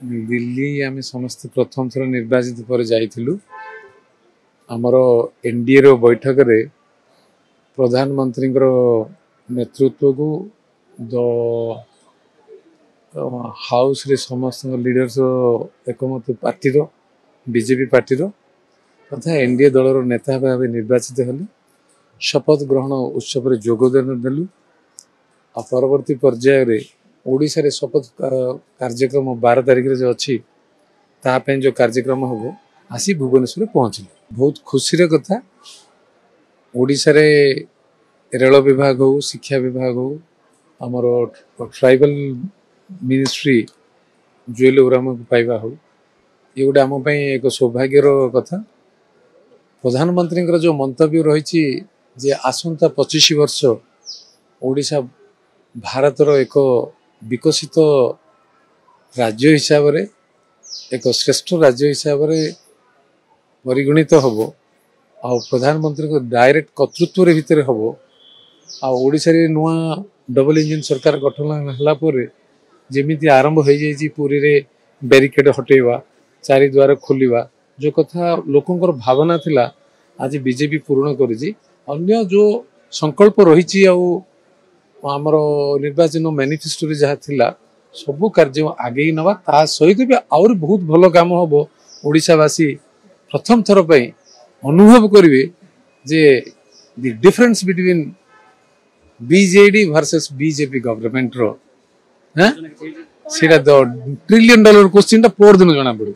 दिल्ली आम समस्त प्रथम थर निर्वाचित पर जाइलु आमर एनडीए रो बैठक रे प्रधानमंत्री नेतृत्व को हाउस रे समस्त लीडर्स एकमत पार्टी बीजेपी पार्टी तथा एनडीए दलर नेता भाव निर्वाचित हेलु शपथ ग्रहण उत्सव रे जोगदान देलु आ परवर्ती पर्याय रे ओडिशा रे शपथ कार्यक्रम 12 तारिख रे जो अच्छी तापे जो कार्यक्रम हम आसी भुवनेश्वर पहुँचल बहुत खुशी कथा ओडिशा रे रेल विभाग हो शिक्षा विभाग हो आमर ट्राइबल मिनिस्ट्री जुएल उराम पाइबा हो ये गोटे आम एक सौभाग्यर कथा प्रधानमंत्री जो मंतव्य रही जे आसंता 25 वर्ष ओडिशा भारतर एक विकसित राज्य हिसाब रे एक श्रेष्ठ राज्य हिसाब रे परिगणित हम आ प्रधानमंत्री को डायरेक्ट कर्तृत्व भितर हम आ ओडिशा रे नुआ डबल इंजिन सरकार गठन होला पर जेमिति आरंभ हो जाइए पुरी रे बैरिकेड हटेवा चारि द्वार खोलिवा जो कथा लोकंकर भावना थिला आज बीजेपी पूर्ण करी अन्य जो संकल्प रही आमर निर्वाचन मैनिफेस्टो रे जहाँ थिला सबु कार्य आगे नवा ता सहित भी आउर बहुत भल काम हम ओडिशावासी प्रथम थर पे अनुभव करेंगे जे the difference between BJD versus BJP government रो हैं सीधा $1 ट्रिलियन क्वेश्चन टा पर दिन जना पड़ो।